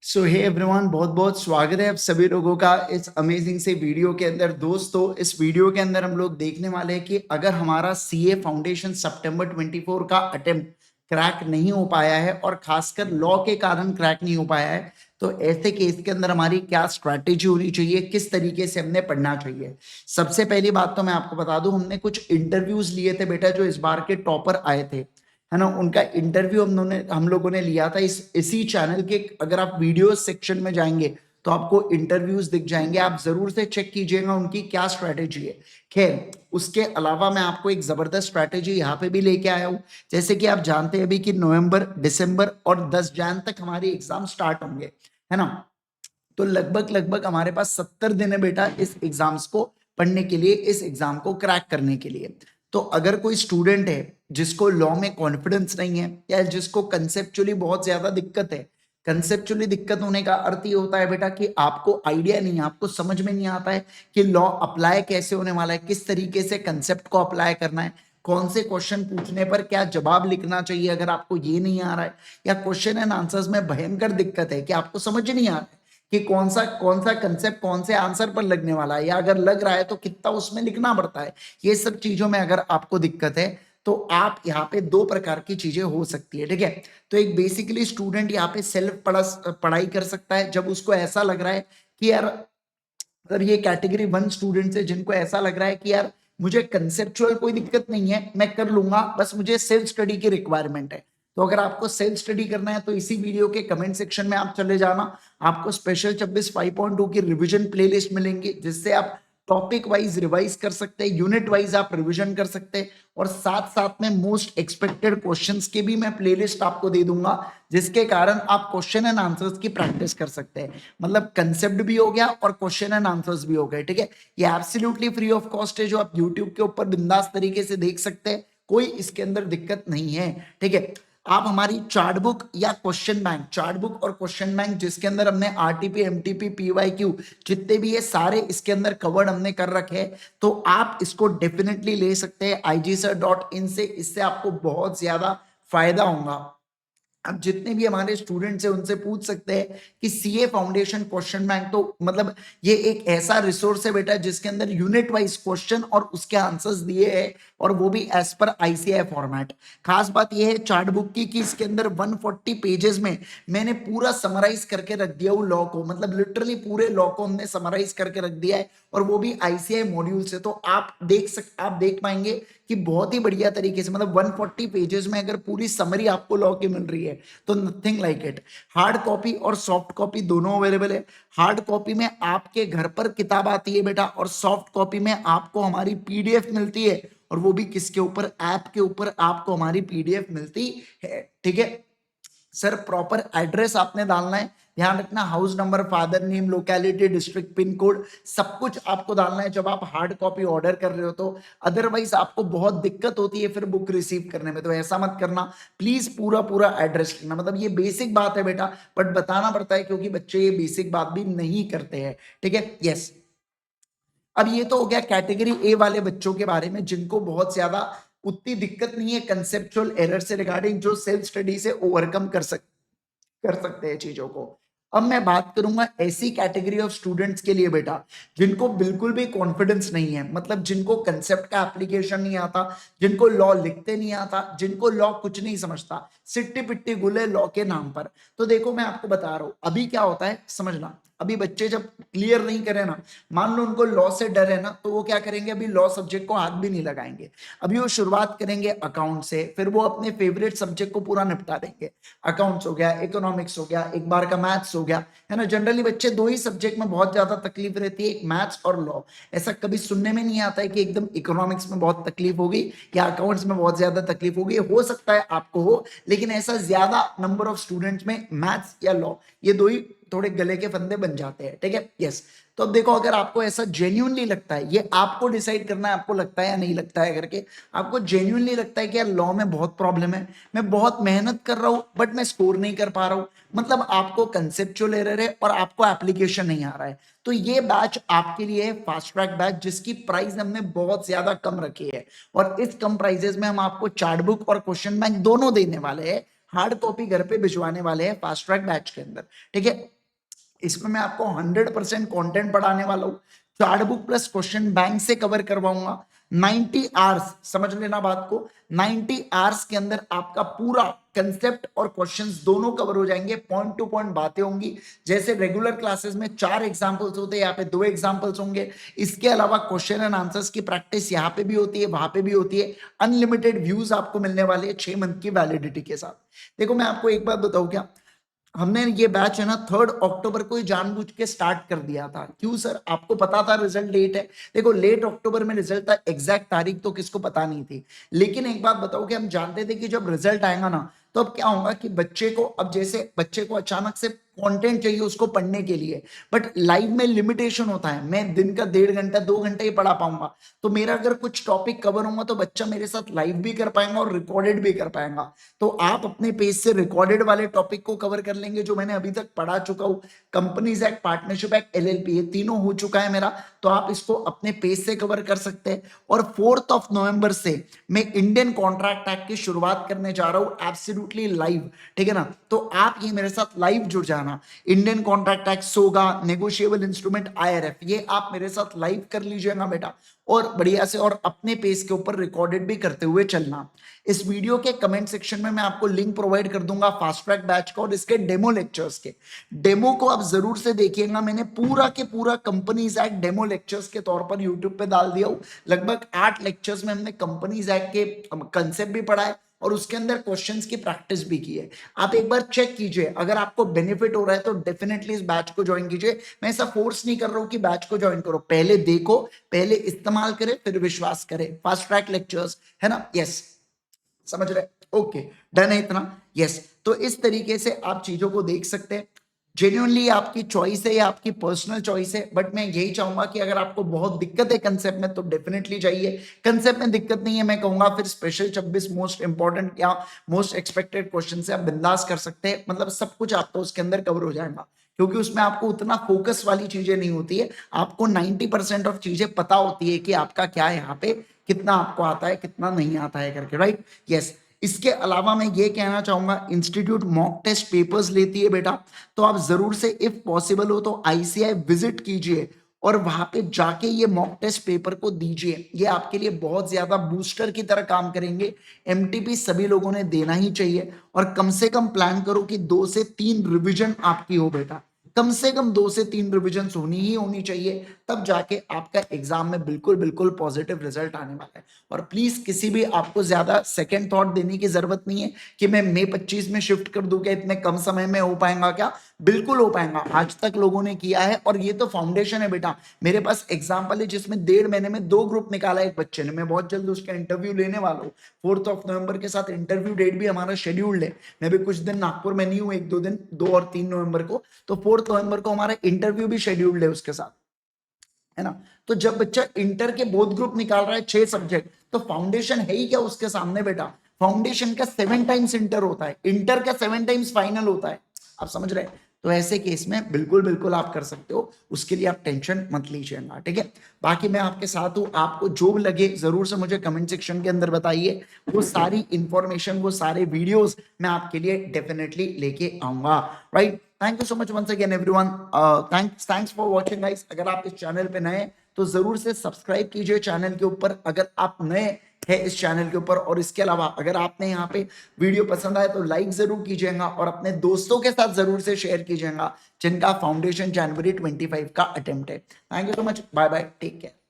सो hey everyone, बहुत बहुत स्वागत है आप सभी लोगों का इस अमेजिंग से वीडियो के अंदर। दोस्तों, इस वीडियो के अंदर हम लोग देखने वाले हैं कि अगर हमारा सीए फाउंडेशन सितंबर 24 का अटेम्प्ट क्रैक नहीं हो पाया है और खासकर लॉ के कारण क्रैक नहीं हो पाया है, तो ऐसे केस के अंदर हमारी क्या स्ट्रैटेजी होनी चाहिए, किस तरीके से हमने पढ़ना चाहिए। सबसे पहली बात तो मैं आपको बता दूं, हमने कुछ इंटरव्यूज लिए थे बेटा जो इस बार के टॉपर आए थे, है ना। उनका इंटरव्यू हम लोगों ने लिया था इसी चैनल के। अगर आप वीडियो सेक्शन में जाएंगे तो आपको इंटरव्यूज दिख जाएंगे, आप जरूर से चेक कीजिएगा उनकी क्या स्ट्रैटेजी है। खैर, उसके अलावा मैं आपको एक जबरदस्त स्ट्रैटेजी यहाँ पे भी लेके आया हूँ। जैसे कि आप जानते हैं अभी कि नवंबर, दिसंबर और 10 जैन तक हमारे एग्जाम स्टार्ट होंगे, है ना। तो लगभग लगभग हमारे पास 70 दिन है बेटा इस एग्जाम्स को पढ़ने के लिए, इस एग्जाम को क्रैक करने के लिए। तो अगर कोई स्टूडेंट है जिसको लॉ में कॉन्फिडेंस नहीं है या जिसको कंसेप्चुअली बहुत ज्यादा दिक्कत है, कंसेप्चुअली दिक्कत होने का अर्थ ये होता है बेटा कि आपको आइडिया नहीं है, आपको समझ में नहीं आता है कि लॉ अप्लाई कैसे होने वाला है, किस तरीके से कंसेप्ट को अप्लाई करना है, कौन से क्वेश्चन पूछने पर क्या जवाब लिखना चाहिए। अगर आपको ये नहीं आ रहा है या क्वेश्चन एंड आंसर्स में भयंकर दिक्कत है कि आपको समझ नहीं आ रहा है कि कौन सा कंसेप्ट कौन से आंसर पर लगने वाला है, या अगर लग रहा है तो कितना उसमें लिखना पड़ता है, ये सब चीजों में अगर आपको दिक्कत है तो आप यहाँ पे दो प्रकार की चीजें हो सकती है, ठीक है। तो एक बेसिकली स्टूडेंट यहाँ पे सेल्फ पढ़ाई कर सकता है जब उसको ऐसा लग रहा है कि यार, अगर ये कैटेगरी 1 स्टूडेंट है जिनको ऐसा लग रहा है कि यार मुझे कंसेप्चुअल कोई दिक्कत नहीं है, मैं कर लूंगा, बस मुझे सेल्फ स्टडी की रिक्वायरमेंट है। तो अगर आपको सेल्फ स्टडी करना है तो इसी वीडियो के कमेंट सेक्शन में आप चले जाना, आपको स्पेशल 26 5.2 की रिवीजन प्लेलिस्ट मिलेंगी जिससे आप टॉपिक वाइज रिवाइज कर सकते हैं, यूनिट वाइज आप रिवीजन कर सकते हैं, और साथ साथ में मोस्ट एक्सपेक्टेड क्वेश्चंस के भी मैं प्लेलिस्ट आपको दे दूंगा जिसके कारण आप क्वेश्चन एंड आंसर्स की प्रैक्टिस कर सकते हैं। मतलब कंसेप्ट भी हो गया और क्वेश्चन एंड आंसर्स भी हो गए, ठीक है। ये एब्सोल्युटली फ्री ऑफ कॉस्ट है जो आप यूट्यूब के ऊपर बिंदास तरीके से देख सकते हैं, कोई इसके अंदर दिक्कत नहीं है, ठीक है। आप हमारी चार्ट बुक या क्वेश्चन बैंक, चार्ट बुक और क्वेश्चन बैंक जिसके अंदर हमने आरटीपी, एमटीपी, पीवाईक्यू जितने भी ये सारे इसके अंदर कवर्ड हमने कर रखे हैं, तो आप इसको डेफिनेटली ले सकते हैं igsir.in से। इससे आपको बहुत ज्यादा फायदा होगा। अब जितने भी हमारे स्टूडेंट्स हैं उनसे पूछ सकते हैं कि सीए फाउंडेशन क्वेश्चन बैंक, तो मतलब ये एक ऐसा रिसोर्स है बेटा जिसके अंदर यूनिट वाइज क्वेश्चन और उसके आंसर्स दिए हैं, और वो भी एज पर आईसीआई फॉर्मेट। खास बात ये है चार्ट बुक की कि इसके अंदर 140 पेजेस में मैंने पूरा समराइज करके रख दिया हूँ लॉ को, मतलब लिटरली पूरे लॉ को हमने समराइज करके रख दिया है, और वो भी आईसीआई मॉड्यूल से। तो आप देख पाएंगे कि बहुत ही बढ़िया तरीके से, मतलब 140 पेजेस में अगर पूरी समरी आपको लॉ की मिल रही है तो nothing like it. Hard copy और सॉफ्ट कॉपी दोनों अवेलेबल है। हार्ड कॉपी में आपके घर पर किताब आती है बेटा, और सॉफ्ट कॉपी में आपको हमारी पीडीएफ मिलती है, और वो भी किसके ऊपर, ऐप के ऊपर आपको हमारी पीडीएफ मिलती है, ठीक है। सर, प्रॉपर एड्रेस आपने डालना है, ध्यान रखना, house number, father name, locality, district, pin code, सब कुछ आपको डालना है जब आप हार्ड कॉपी ऑर्डर कर रहे हो। तो अदरवाइज आपको बहुत दिक्कत होती है फिर बुक रिसीव करने में, तो ऐसा मत करना प्लीज, पूरा पूरा एड्रेस लिखना। मतलब ये बेसिक बात है बेटा, बट बताना पड़ता है क्योंकि बच्चे ये बेसिक बात भी नहीं करते हैं, ठीक है। यस, अब ये तो हो गया कैटेगरी ए वाले बच्चों के बारे में जिनको बहुत ज्यादा उतनी दिक्कत नहीं है कंसेप्चुअल एरर से रिगार्डिंग, जो सेल्फ स्टडी से ओवरकम कर सकते हैं चीजों को। अब मैं बात करूंगा ऐसी कैटेगरी ऑफ स्टूडेंट्स के लिए बेटा जिनको बिल्कुल भी कॉन्फिडेंस नहीं है, मतलब जिनको कंसेप्ट का एप्लीकेशन नहीं आता, जिनको लॉ लिखते नहीं आता, जिनको लॉ कुछ नहीं समझता, सिट्टी पिट्टी गुले लॉ के नाम पर। तो देखो मैं आपको बता रहा हूं अभी क्या होता है, समझना। अभी बच्चे जब क्लियर नहीं करे ना, मान लो उनको लॉ से डर है ना, तो वो क्या करेंगे, अभी लॉ सब्जेक्ट को हाथ भी नहीं लगाएंगे। अभी वो शुरुआत करेंगे अकाउंट से, फिर वो अपने फेवरेट सब्जेक्ट को पूरा निपटा देंगे। अकाउंट्स हो गया, इकोनॉमिक्स हो गया, एक बार का मैथ्स हो गया, है ना। जनरली बच्चे दो ही सब्जेक्ट में बहुत ज्यादा तकलीफ रहती है, एक मैथ्स और लॉ। ऐसा कभी सुनने में नहीं आता है कि एकदम इकोनॉमिक्स में बहुत तकलीफ होगी या अकाउंट्स में बहुत ज्यादा तकलीफ होगी। हो सकता है आपको हो, लेकिन ऐसा ज्यादा नंबर ऑफ स्टूडेंट्स में मैथ्स या लॉ, ये दो ही थोड़े गले के फंदे बन जाते हैं, ठीक है। यस, तो अब देखो अगर आपको ऐसा जेन्युइनली लगता है, ये आपको डिसाइड करना है आपको लगता है या नहीं लगता है करके, आपको जेन्युइनली लगता है कि यार लॉ में बहुत प्रॉब्लम है, मैं बहुत मेहनत कर रहा हूं बट मैं स्कोर नहीं कर पा रहा हूं, मतलब आपको कंसेप्चुअल एरर है और आपको एप्लीकेशन नहीं आ रहा है, तो ये बैच आपके लिए है, फास्ट ट्रैक बैच, जिसकी प्राइस हमने बहुत ज्यादा कम रखी है। और इस कम प्राइजेस में हम आपको चार्ट बुक और क्वेश्चन बैंक दोनों देने वाले हैं। हार्ड कॉपी घर पे भिजवाने वाले हैं फास्ट ट्रैक बैच के अंदर, ठीक है। इसमें मैं आपको 100% कंटेंट पढ़ाने वाला हूँ, chart book plus question bank से कवर करवाऊंगा। 90 आवर्स, समझ लेना बात को, 90 आवर्स के अंदर आपका पूरा कंसेप्ट और क्वेश्चंस दोनों कवर हो जाएंगे, पॉइंट टू पॉइंट बातें होंगी। जैसे रेगुलर क्लासेस में 4 एग्जांपल्स होते हैं, यहाँ पे 2 एग्जांपल्स होंगे। इसके अलावा क्वेश्चन एंड आंसर्स की प्रैक्टिस यहाँ पे भी होती है, वहां पे भी होती है। अनलिमिटेड व्यूज आपको मिलने वाले हैं 6 मंथ की वैलिडिटी के साथ। देखो मैं आपको एक बात बताऊं क्या, हमने ये बैच है ना 3 अक्टूबर को ही जानबूझ के स्टार्ट कर दिया था। क्यों सर, आपको पता था रिजल्ट लेट है? देखो लेट अक्टूबर में रिजल्ट था, एग्जैक्ट तारीख तो किसको पता नहीं थी, लेकिन एक बात बताओ कि हम जानते थे कि जब रिजल्ट आएगा ना तो अब क्या होगा कि बच्चे को, अब जैसे बच्चे को अचानक से कंटेंट चाहिए उसको पढ़ने के लिए, बट लाइव में लिमिटेशन होता है, मैं दिन का 1.5 घंटा 2 घंटे ही पढ़ा पाऊंगा। तो मेरा अगर कुछ टॉपिक कवर होगा तो बच्चा मेरे साथ लाइव भी कर पाएगा और रिकॉर्डेड भी कर पाएगा। तो आप अपने पेज से रिकॉर्डेड वाले टॉपिक को कवर कर लेंगे जो मैंने अभी तक पढ़ा चुका हूं, companies act, partnership act, LLP, ये तीनों हो चुका है मेरा, तो आप इसको अपने पेज से कवर कर सकते हैं। और 4 नवंबर से मैं इंडियन कॉन्ट्रैक्ट एक्ट की शुरुआत करने जा रहा हूं एब्सोल्युटली लाइव, ठीक है ना। तो आप ये मेरे साथ लाइव जुड़ जाना। इंडियन कॉन्ट्रैक्ट एक्ट, सोगा, नेगोशिएबल इंस्ट्रूमेंट, आईआरएफ, ये आप मेरे साथ लाइव कर लीजिएगा बेटा, और बढ़िया से, और अपने पेज के ऊपर रिकॉर्डेड भी करते हुए चलना। इस वीडियो के कमेंट सेक्शन में मैं आपको लिंक प्रोवाइड कर दूंगा फास्ट ट्रैक बैच का और इसके डेमो लेक्चर्स के। डेमो को आप जरूर से देखिएगा, मैंने पूरा के पूरा कंपनीज एक्ट डेमो लेक्चर्स के तौर पर यूट्यूब पे डाल दिया हूं। लगभग 8 लेक्चर्स में हमने कंपनीज एक्ट के कंसेप्ट भी पढ़ा है और उसके अंदर क्वेश्चंस की प्रैक्टिस भी की है। आप एक बार चेक कीजिए, अगर आपको बेनिफिट हो रहा है तो डेफिनेटली इस बैच को ज्वाइन कीजिए। मैं ऐसा फोर्स नहीं कर रहा हूं कि बैच को ज्वाइन करो, पहले देखो, पहले इस्तेमाल करें, फिर विश्वास करें। फास्ट ट्रैक लेक्चर्स है ना, यस, समझ रहे, ओके, डन है इतना, यस। तो इस तरीके से आप चीजों को देख सकते हैं। जेन्युइनली आपकी चॉइस है या आपकी पर्सनल चॉइस है, बट मैं यही चाहूंगा कि अगर आपको बहुत दिक्कत है कंसेप्ट में तो डेफिनेटली जाइए। कंसेप्ट में दिक्कत नहीं है, मैं कहूंगा फिर स्पेशल 26 मोस्ट इंपॉर्टेंट या मोस्ट एक्सपेक्टेड क्वेश्चन से आप बिंदास कर सकते हैं, मतलब सब कुछ आपको उसके अंदर कवर हो जाएगा, क्योंकि उसमें आपको उतना फोकस वाली चीजें नहीं होती है। आपको 90% ऑफ चीजें पता होती है कि आपका क्या है, यहाँ पे कितना आपको आता है, कितना नहीं आता है करके, राइट, यस। इसके अलावा मैं ये कहना चाहूंगा, इंस्टीट्यूट मॉक टेस्ट पेपर्स लेती है बेटा, तो आप जरूर से इफ पॉसिबल हो तो आईसीआई विजिट कीजिए और वहां पे जाके ये मॉक टेस्ट पेपर को दीजिए। ये आपके लिए बहुत ज्यादा बूस्टर की तरह काम करेंगे। एमटीपी सभी लोगों ने देना ही चाहिए, और कम से कम प्लान करो कि 2 से 3 रिवीजन आपकी हो बेटा, कम से कम 2 से 3 रिवीजन होनी ही होनी चाहिए, तब जाके आपका एग्जाम में बिल्कुल बिल्कुल पॉजिटिव रिजल्ट आने वाला है। और प्लीज किसी भी आपको ज्यादा सेकंड थॉट देने की जरूरत नहीं है कि मैं मई 25 में शिफ्ट कर दूं, क्या इतने कम समय में हो पाएगा क्या? बिल्कुल हो पाएगा, आज तक लोगों ने किया है, और ये तो फाउंडेशन है बेटा। मेरे पास एग्जाम्पल है जिसमें 1.5 महीने में 2 ग्रुप निकाला एक बच्चे ने, मैं बहुत जल्द उसका इंटरव्यू लेने वाला हूँ। 4 नवंबर के साथ इंटरव्यू डेट भी हमारा शेड्यूल्ड है। मैं भी कुछ दिन नागपुर में नहीं हूँ, 1-2 दिन, 2 और 3 नवंबर को, तो 4 नवंबर को हमारा इंटरव्यू भी शेड्यूल्ड है उसके साथ, है ना। तो जब बच्चा इंटर के बोथ ग्रुप निकाल रहा है 6 सब्जेक्ट, तो फाउंडेशन है ही क्या उसके सामने बेटा? फाउंडेशन का 7 टाइम्स इंटर होता है, इंटर का 7 टाइम्स फाइनल होता है, आप समझ रहे हैं? तो ऐसे केस में बिल्कुल बिल्कुल आप कर सकते हो, उसके लिए आप टेंशन मत लीजिएगा, ठीक है। बाकी मैं आपके साथ हूं, आपको जो भी लगे जरूर से मुझे कमेंट सेक्शन के अंदर बताइए, वो सारी इंफॉर्मेशन, वो सारे वीडियोस मैं आपके लिए डेफिनेटली लेके आऊंगा, right. Thank you so much once again everyone, thanks for watching guys. अगर आप इस चैनल पे नए तो जरूर से सब्सक्राइब कीजिए चैनल के ऊपर, अगर आप नए हैं इस चैनल के ऊपर। और इसके अलावा अगर आपने यहाँ पे वीडियो पसंद आए तो लाइक जरूर कीजिएगा और अपने दोस्तों के साथ जरूर से शेयर कीजिएगा जिनका फाउंडेशन जनवरी 25 का अटेम्प्ट है। Thank you so much, bye bye, take care.